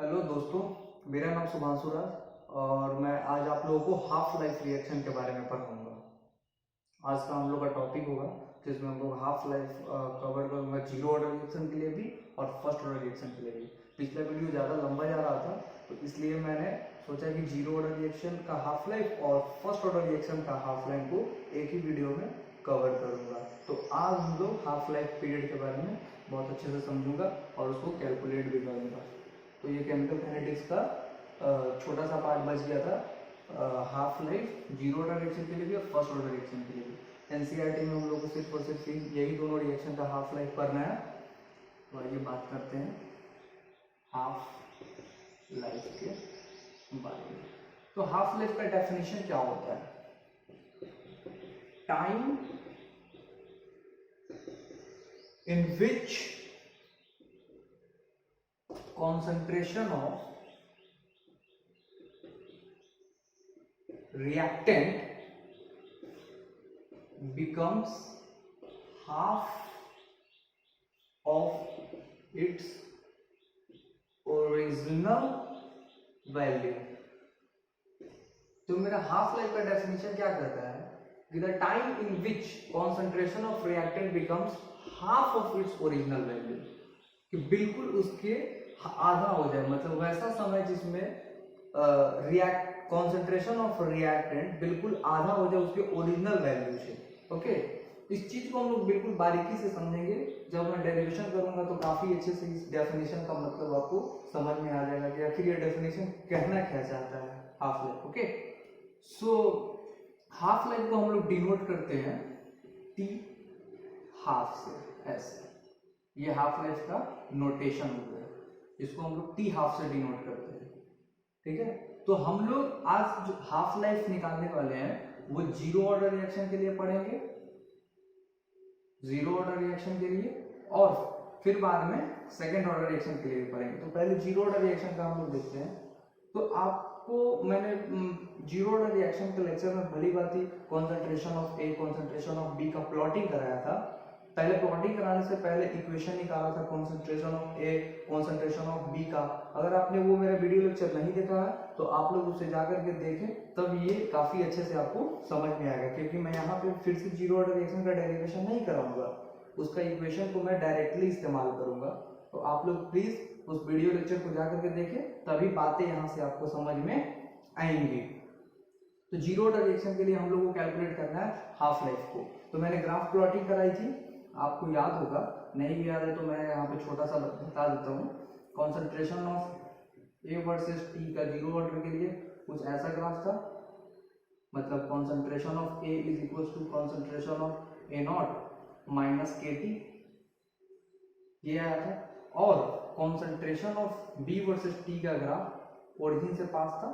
Hello दोस्तों, मेरा नाम सुभांशु राज और मैं आज आप लोगों को हाफ लाइफ रिएक्शन के बारे में पढ़ाऊंगा। आज का हम लोग का टॉपिक होगा जिसमें हम लोग हाफ लाइफ कवर करूंगा, जीरो ऑर्डर रिएक्शन के लिए भी और फर्स्ट ऑर्डर रिएक्शन के लिए भी। पिछला वीडियो ज़्यादा लंबा जा रहा था तो इसलिए मैंने सोचा कि जीरो ऑर्डर रिएक्शन का हाफ लाइफ और फर्स्ट ऑर्डर रिएक्शन का हाफ लाइफ को एक ही वीडियो में कवर करूंगा। तो आज हम लोग हाफ लाइफ पीरियड के बारे में बहुत अच्छे से समझूंगा और उसको कैलकुलेट भी करूंगा। तो ये केमिकल काइनेटिक्स का छोटा सा पार्ट बच गया था half life zero order reaction के लिए भी और फर्स्ट ऑर्डर रिएक्शन के लिए भी। एनसीईआरटी में हम लोग को सिर्फ और सिर्फ यही दोनों रिएक्शन का हाफ लाइफ पढ़ना है। और ये बात करते हैं हाफ लाइफ के बारे में। तो हाफ लाइफ का डेफिनेशन क्या होता है? Time in which concentration of reactant becomes half of its original value। तो मेरा हाफ लाइफ का डेफिनेशन क्या कहता है कि the time in which concentration of reactant becomes half of its original value, कि बिल्कुल उसके आधा हो जाए, मतलब वैसा समय जिसमें कॉन्सेंट्रेशन ऑफ रिएक्टेंट बिल्कुल आधा हो जाए उसके ओरिजिनल वैल्यू से। ओके, इस चीज को हम लोग बिल्कुल बारीकी से समझेंगे। जब मैं डेरिवेशन करूंगा तो काफी अच्छे से इस डेफिनेशन का मतलब आपको समझ में आ जाएगा कि आखिर ये डेफिनेशन कहना क्या चाहता है half life. Okay, so half life को हम लोग डिनोट करते हैं टी हाफ से, ऐसे। ये हाफ लाइफ का नोटेशन हो गया, इसको हम लोग टी हाफ से डिनोट करते हैं। ठीक है, तो हम लोग आज जो हाफ लाइफ निकालने वाले हैं वो जीरो ऑर्डर रिएक्शन के लिए पढ़ेंगे, जीरो ऑर्डर रिएक्शन के लिए, और फिर बाद में सेकेंड ऑर्डर रिएक्शन के लिए भी पढ़ेंगे। तो पहले जीरो ऑर्डर रिएक्शन का हम लोग देखते हैं। तो आपको मैंने जीरो ऑर्डर रिएक्शन के लेक्चर में भली बात concentration of A concentration of B का प्लॉटिंग कराया था। पहले प्लॉटिंग कराने से पहले इक्वेशन निकाला था concentration of A concentration of B का। अगर आपने वो मेरा वीडियो लेक्चर नहीं देखा है तो आप लोग उसे जाकर के देखें, तब ये काफी अच्छे से आपको समझ में आएगा। क्योंकि मैं यहाँ पे फिर से जीरो ऑर्डर रिएक्शन का डेरिवेशन नहीं कराऊंगा, उसका इक्वेशन को मैं डायरेक्टली इस्तेमाल करूंगा। तो आप लोग प्लीज उस वीडियो लेक्चर को जाकर के देखें, तभी बातें यहाँ से आपको समझ में आएंगी। तो जीरो ऑर्डर रिएक्शन के लिए हम लोग को कैलकुलेट करना है हाफ लाइफ को। तो मैंने ग्राफ प्लॉटिंग कराई थी, आपको याद होगा, नहीं भी याद है तो मैं यहाँ पे छोटा सा बता देता हूँ। Concentration of A versus T का जीरो ऑर्डर के लिए कुछ ऐसा ग्राफ था, मतलब concentration of A is equal to concentration of A not minus K T, ये आया था। और concentration of B versus T का ग्राफ ओरिजिन से पास था,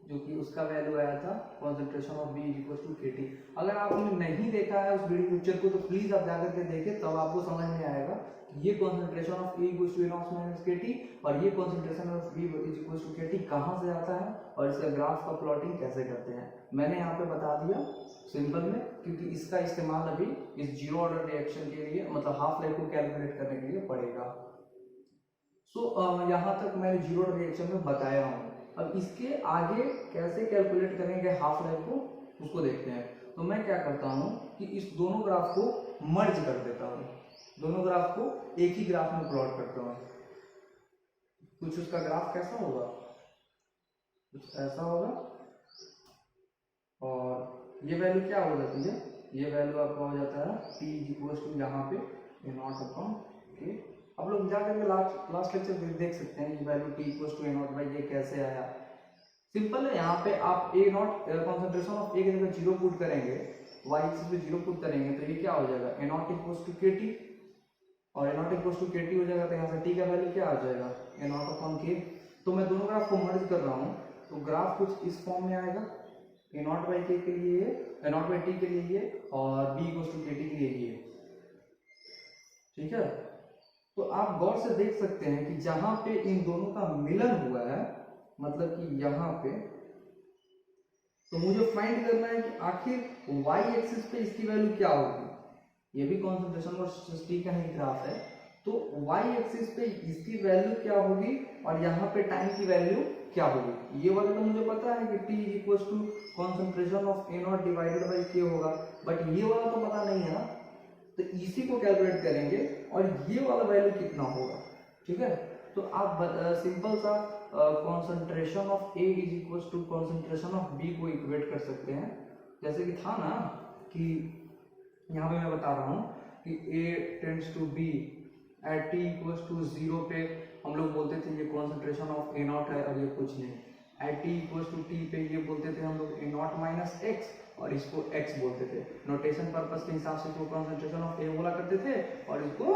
जो कि उसका वैल्यू आया था concentration of B equal to K T. अगर आपने नहीं देखा है उस वीडियो लेक्चर को तो प्लीज आप जाकर के देखें, तब आपको समझ में आएगा कि ये concentration of A equal to A not minus K T और ये concentration of B equal to K T कहाँ से आता है और इसका ग्राफ का प्लॉटिंग कैसे करते हैं। मैंने यहाँ पे बता दिया सिंपल में, क्योंकि इसका इस्तेमाल अभी इस जीरो ऑर्डर रिएक्शन के लिए, मतलब हाफ लाइफ को कैलकुलेट करने के लिए पड़ेगा। सो यहाँ तक मैंने जीरो ऑर्डर रिएक्शन में बताया हूँ। अब इसके आगे कैसे कैलकुलेट करेंगे हाफ लाइफ को, उसको देखते हैं। तो मैं क्या करता हूँ कि इस दोनों ग्राफ को मर्ज कर देता हूँ, दोनों ग्राफ को एक ही ग्राफ में प्लॉट करता हूँ। कुछ उसका ग्राफ कैसा होगा, कुछ ऐसा होगा, और ये वैल्यू क्या हो जाती है, ये वैल्यू आपका हो जाता है p इक्वल टू यहाँ पे ए नॉट अपॉन के। आप लोग जाकर के लास्ट लेक्चर देख सकते हैं ये value t equal to A not by ये कैसे आया। सिंपल है, यहाँ पे आप A not concentration of A की जगह जीरो पुट करेंगे, y एक्सिस पे जीरो पुट करेंगे तो ये क्या हो जाएगा A not equal to K T, और A not equal to K T हो जाएगा तो यहाँ से t का वैल्यू क्या आ जाएगा ए नॉट अपॉन के। तो मैं दोनों ग्राफ को मर्ज कर रहा हूँ तो ग्राफ कुछ इस फॉर्म में आएगा, ए नॉट बाई के लिए ये, ए नॉट बाई टी के लिए ये, और B equal to K T के लिए ये। ठीक है, तो आप गौर से देख सकते हैं कि जहां पे इन दोनों का मिलन हुआ है, मतलब कि यहाँ पे, तो मुझे फाइंड करना है कि आखिर y एक्सिस पे इसकी वैल्यू क्या होगी। ये भी कॉन्सेंट्रेशन वर्सेस टी का ही ग्राफ है, तो y एक्सिस पे इसकी वैल्यू क्या होगी और यहाँ पे टाइम की वैल्यू क्या होगी। ये वाला तो मुझे पता है कि t equals to concentration of A not divided by K होगा, बट ये वाला तो पता नहीं है ना, तो इसी को कैलकुलेट करेंगे और ये वाला वैल्यू कितना होगा। ठीक है, तो आप सिंपल सा concentration of A is equals to concentration of B को इक्वेट कर सकते हैं। जैसे कि था ना कि यहाँ पे मैं बता रहा हूँ कि A tends to B at T equals to 0 पे हम लोग बोलते थे ये कॉन्सेंट्रेशन ऑफ ए नॉट है और ये कुछ नहीं। At T equals to T पे ये बोलते थे हम लोग ए नॉट माइनस एक्स और इसको x बोलते थे। नोटेशन पर्पस के हिसाब से इसको कॉन्सेंट्रेशन ऑफ ए बोला करते थे और इसको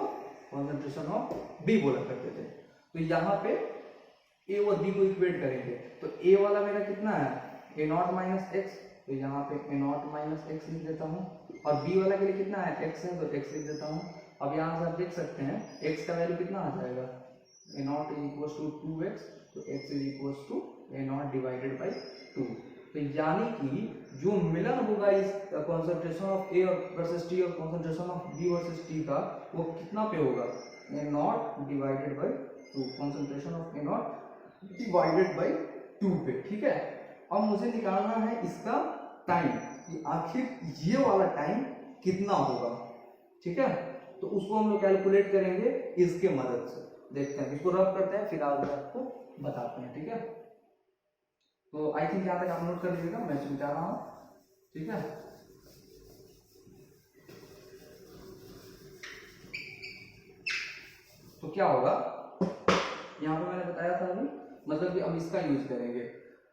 कॉन्सेंट्रेशन ऑफ बी बोला करते थे। तो यहाँ पे ए और बी को इक्वेट करेंगे तो ए वाला मेरा कितना है ए नॉट माइनस एक्स, तो यहाँ पे ए नॉट माइनस एक्स लिख देता हूँ और बी वाला के लिए कितना है x है तो x लिख देता हूँ। अब यहाँ से आप देख सकते हैं x का वैल्यू कितना आ जाएगा A not equals to 2x, तो x is equals to A not divided by 2। तो यानी कि जो मिलन होगा इस concentration of A versus T और concentration of B versus T का वो कितना पे होगा A not divided by 2, concentration of A not divided by 2 पे। ठीक है, अब मुझे निकालना है इसका टाइम कि आखिर ये वाला टाइम कितना होगा। ठीक है, तो उसको हम लोग कैलकुलेट करेंगे इसके मदद से। देखते हैं, इसको रफ करते हैं फिर आगे आपको बताते हैं। ठीक है, तो आई थिंक यहाँ तक आप नोट कर लीजिएगा, मैं समझा रहा हूँ। ठीक है, तो क्या होगा यहाँ पे मैंने बताया था अभी, मतलब कि अब इसका यूज करेंगे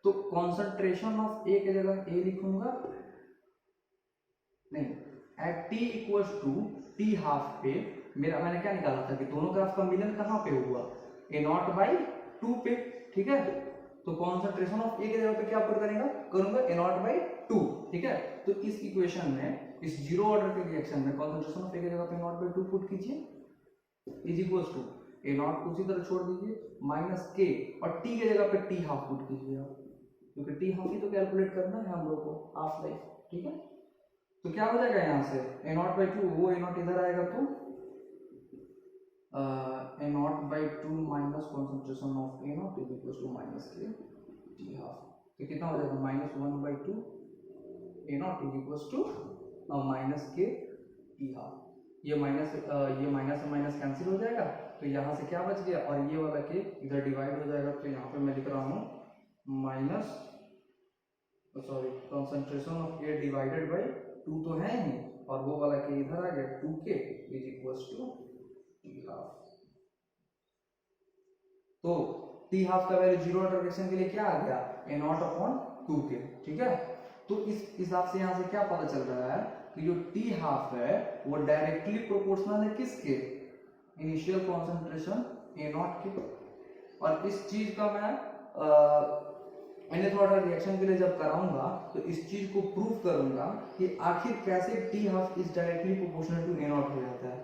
तो कॉन्सेंट्रेशन ऑफ ए की जगह ए लिखूंगा नहीं, at T equals to T half पे मेरा मैंने क्या निकाला था कि दोनों ग्राफ का मिलन कहाँ पे हुआ ए नॉट बाई 2 पे। ठीक है, तो कॉन्सेंट्रेशन ऑफ ए की जगह पे क्या पुट करूंगा ए नॉट बाई 2। ठीक है, तो इस इक्वेशन में इस जीरो ऑर्डर के रिएक्शन में कॉन्सेंट्रेशन ऑफ ए की जगह पे नॉट बाई 2 पुट कीजिए is equals to A not उसी तरह छोड़ दीजिए माइनस के और टी की जगह पे टी हाफ पुट कीजिए आप, क्योंकि टी हाफ ही तो कैलकुलेट करना है हम लोग को हाफ लाइफ। ठीक है, तो क्या हो जाएगा यहाँ से ए नॉट बाई 2, वो ए नॉट इधर आएगा तो A not by 2 minus concentration of A not is equal to minus K T half, तो कितना हो जाएगा minus 1 by 2 A not is equal to minus K T half. ये माइनस से माइनस कैंसिल हो जाएगा, तो यहाँ से क्या बच गया और ये वाला के इधर डिवाइड हो जाएगा, तो यहाँ पे मैं लिख रहा हूँ minus sorry concentration of A divided by 2 तो है ही और वो वाला के इधर आ गया 2k is equals to T half. तो टी हाफ का वैल्यू जीरो ऑर्डर रिएक्शन के लिए क्या आ गया ए नॉट अपॉन 2k। ठीक है, तो इस हिसाब से यहाँ से क्या पता चल रहा है कि जो टी हाफ है वो डायरेक्टली प्रोपोर्शनल है किसके इनिशियल कॉन्सेंट्रेशन ए नॉट के। और इस चीज का मैं nth ऑर्डर रिएक्शन के लिए जब कराऊंगा तो इस चीज को प्रूव करूंगा कि आखिर कैसे T half is directly proportional to A not हो जाता है।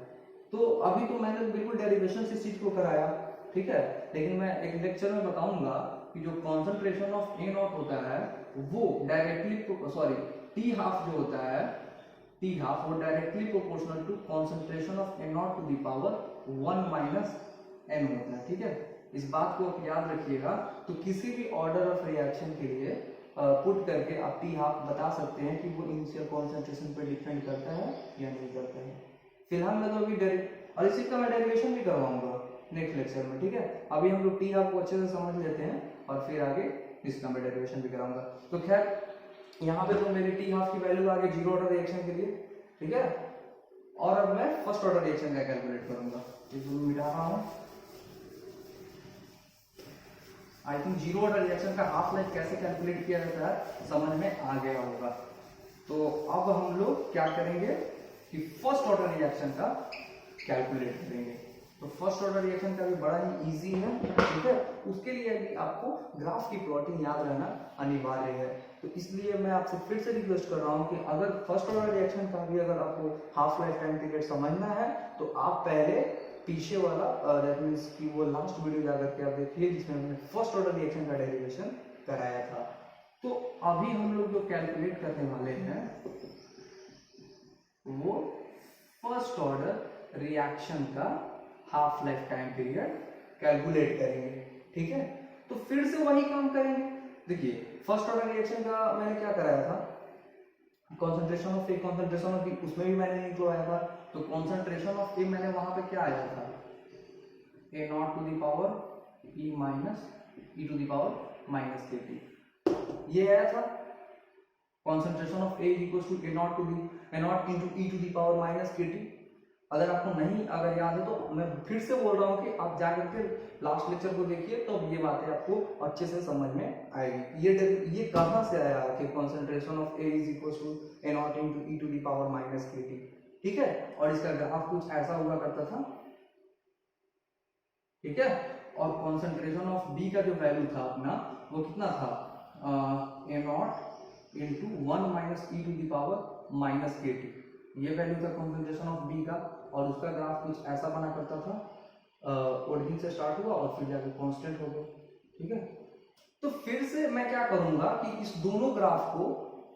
तो अभी तो मैंने बिल्कुल डेरिवेशन से इस चीज को कराया, ठीक है, लेकिन मैं एक लेक्चर में बताऊंगा कि जो कॉन्सेंट्रेशन ऑफ ए नॉट होता है वो डायरेक्टली सॉरी टी हाफ जो होता है टी हाफ वो directly proportional to concentration of A not to the power 1 minus N होता है। ठीक है, इस बात को आप याद रखिएगा। तो किसी भी ऑर्डर ऑफ रिएक्शन के लिए पुट करके आप टी हाफ बता सकते हैं कि वो इनिशियल कॉन्सेंट्रेशन पर डिपेंड करता है या नहीं करता है। फिलहाल मैं तो अभी और इसी का मैं डेरिवेशन भी करवाऊंगा नेक्स्ट लेक्चर में। ठीक है, अभी हम लोग टी हाफ को अच्छे से समझ लेते हैं और फिर आगे इसका मैं डेरिवेशन भी कराऊंगा। तो खैर यहाँ पे तो मेरी टी हाफ की वैल्यू आ गई जीरो ऑर्डर रिएक्शन के लिए। ठीक है, और अब मैं फर्स्ट ऑर्डर रिएक्शन का कैलकुलेट करूंगा, इसको मिटा रहा हूँ। I think zero order reaction का हाफ लाइफ कैसे कैलकुलेट किया जाता है समझ में आ गया होगा। तो अब हम लोग क्या करेंगे कि फर्स्ट ऑर्डर रिएक्शन का कैलकुलेट करेंगे। तो फर्स्ट ऑर्डर रिएक्शन का भी बड़ा ही इजी है। ठीक है, उसके लिए भी आपको ग्राफ की प्लॉटिंग याद रहना अनिवार्य है। तो इसलिए मैं आपसे फिर से रिक्वेस्ट कर रहा हूँ कि अगर फर्स्ट ऑर्डर रिएक्शन का भी अगर आपको हाफ लाइफ टाइम पीरियड समझना है तो आप पहले पीछे वाला दैट मीन्स कि वो लास्ट वीडियो जाकर के आप देखिए जिसमें हमने फर्स्ट ऑर्डर रिएक्शन का डेरिवेशन कराया था। तो अभी हम लोग जो कैलकुलेट करने वाले हैं वो फर्स्ट ऑर्डर रिएक्शन का half life time period calculate करेंगे। ठीक है, तो फिर से वही काम करेंगे। देखिए फर्स्ट ऑर्डर रिएक्शन का मैंने क्या कराया था, concentration of A concentration of B, उसमें भी मैंने निकलवाया था। तो कॉन्सेंट्रेशन ऑफ ए मैंने वहां पे क्या आया था, A not to the power E minus E to the power minus K T, ये आया था। Concentration of A equal to A not into E to the power minus K T. अगर आपको नहीं अगर याद है तो मैं फिर से बोल रहा हूँ कि आप जाकर के लास्ट लेक्चर को देखिए तो ये बातें आपको अच्छे से समझ में आएगी। ये कहाँ से आया कि concentration of A is equal to A not into E to the power minus K T. ठीक है, और इसका ग्राफ कुछ ऐसा हुआ करता था। ठीक है, और कॉन्सेंट्रेशन ऑफ बी का जो वैल्यू था अपना वो कितना था, A not into 1 minus E to the power minus K T, ये वैल्यू था कॉन्सेंट्रेशन ऑफ बी का। और उसका ग्राफ कुछ ऐसा बना करता था, ओरिजिन से स्टार्ट हुआ और फिर जाकर कांस्टेंट हो गया। ठीक है, तो फिर से मैं क्या करूंगा कि इस दोनों ग्राफ को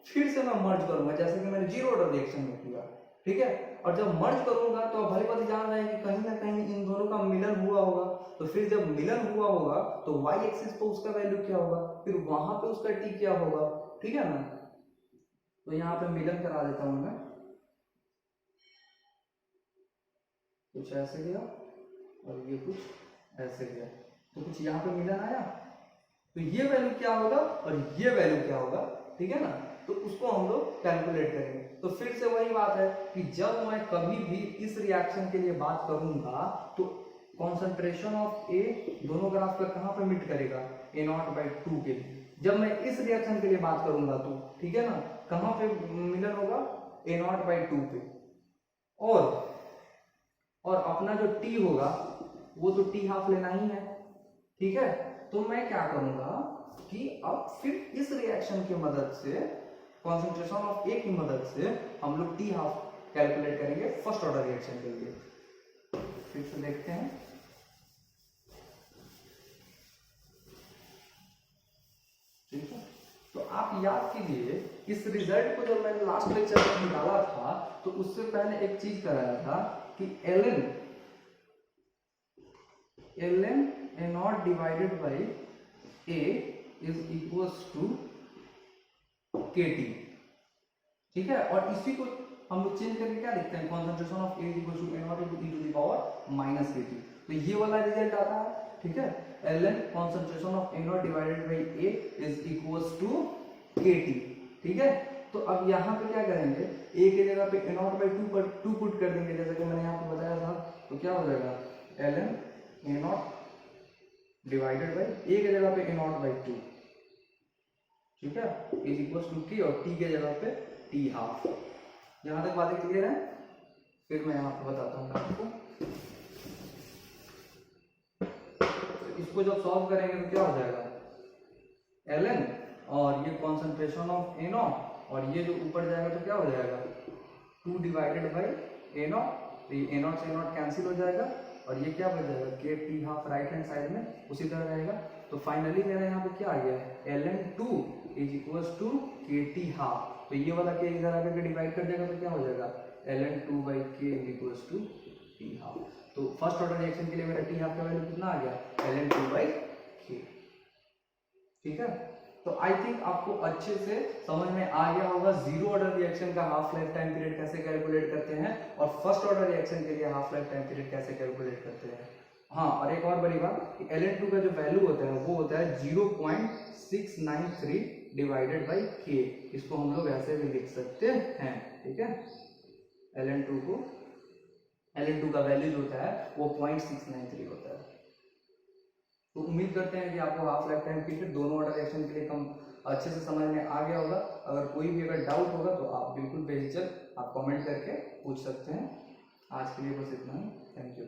फिर से मैं मर्ज करूंगा, जैसे कि मैंने जीरो ऑर्डर रिएक्शन में किया। ठीक है, और जब मर्ज करूंगा तो भली बात जान रहे हैं कि कहीं ना कहीं इन दोनों का मिलन हुआ होगा। तो फिर जब मिलन हुआ होगा तो वाई एक्सिस पे उसका वैल्यू क्या होगा, फिर वहां पे उसका टी क्या होगा। ठीक है ना, तो यहाँ पे मिलन करा देता हूं मैं, कुछ ऐसे गया और ये कुछ ऐसे गया, तो कुछ यहाँ पे मिलन आया। तो ये वैल्यू क्या होगा और ये वैल्यू क्या होगा। ठीक है ना, तो उसको हम लोग कैलकुलेट करेंगे। तो फिर से वही बात है कि जब मैं कभी भी इस रिएक्शन के लिए बात करूंगा तो कॉन्सेंट्रेशन ऑफ ए दोनों ग्राफ पर कहां पे मीट करेगा, ए नॉट बाई 2 के लिए। जब मैं इस रिएक्शन के लिए बात करूंगा तो ठीक है ना, कहां पे मिलन होगा, ए नॉट बाई 2 पे। और अपना जो टी होगा वो तो टी हाफ लेना ही है। ठीक है, तो मैं क्या करूंगा कि अब फिर इस रिएक्शन की मदद से, कॉन्सेंट्रेशन ऑफ ए की मदद से हम लोग टी हाफ कैलकुलेट करेंगे फर्स्ट ऑर्डर रिएक्शन के लिए। फिर से देखते हैं, ठीक है। तो आप याद कीजिए इस रिजल्ट को जब मैंने लास्ट लेक्चर में निकाला था तो उससे पहले एक चीज कराया था कि ln A not divided by A is equals to K T. ठीक है, और इसी को हम लोग चेंज करके क्या लिखते हैं, concentration of A equals to A not into E to the power minus K T. तो ये वाला रिजल्ट आता है। ठीक है, ln concentration of A not divided by A is equals to K T. ठीक है, तो अब यहाँ पे क्या करेंगे, ए के जगह पे ए नॉट बाई 2 पर 2 पुट कर देंगे, जैसा कि मैंने यहाँ पे बताया था। तो क्या हो जाएगा, ln A not divided by A के जगह पे ए नॉट बाई 2। ठीक है, इज इक्वल्स टू के और टी के जगह पे टी हाफ। यहाँ तक बातें क्लियर है। फिर मैं यहाँ पे बताता हूँ आपको, तो इसको जब सॉल्व करेंगे तो क्या हो जाएगा, ln और ये कॉन्सेंट्रेशन ऑफ ए नॉट और ये जो ऊपर जाएगा तो क्या हो जाएगा, 2 डिवाइडेड बाई ए नॉट। तो ये ए नॉट से ए नॉट कैंसिल हो जाएगा और ये क्या बच जाएगा, के T half right hand side में उसी तरह रहेगा। तो फाइनली मेरा यहाँ पे क्या आ गया है, ln2 is equals to K T half. तो ये वाला के इधर आकर के डिवाइड कर देगा तो क्या हो जाएगा, ln2 by K is equals to T half. तो फर्स्ट ऑर्डर रिएक्शन के लिए मेरा टी हाफ का वैल्यू कितना आ गया, ln2 बाई के। ठीक है, तो आई थिंक आपको अच्छे से समझ में आ गया होगा जीरो ऑर्डर रिएक्शन का हाफ लाइफ टाइम पीरियड कैसे कैलकुलेट करते हैं और फर्स्ट ऑर्डर रिएक्शन के लिए हाफ लाइफ टाइम पीरियड कैसे कैलकुलेट करते हैं। हाँ, और एक और बड़ी बात कि ln2 का जो वैल्यू होता है वो होता है 0.693 डिवाइडेड बाई के। इसको हम लोग ऐसे भी लिख सकते हैं। ठीक है, ln2 का वैल्यू जो होता है वो 0.693 होता है। तो उम्मीद करते हैं कि आपको हाफ लाइफ टाइम पीरियड दोनों ऑर्डर रिएक्शन के लिए कम अच्छे से समझ में आ गया होगा। अगर कोई भी अगर डाउट होगा तो आप बिल्कुल बेझिझक आप कमेंट करके पूछ सकते हैं। आज के लिए बस इतना ही, थैंक यू।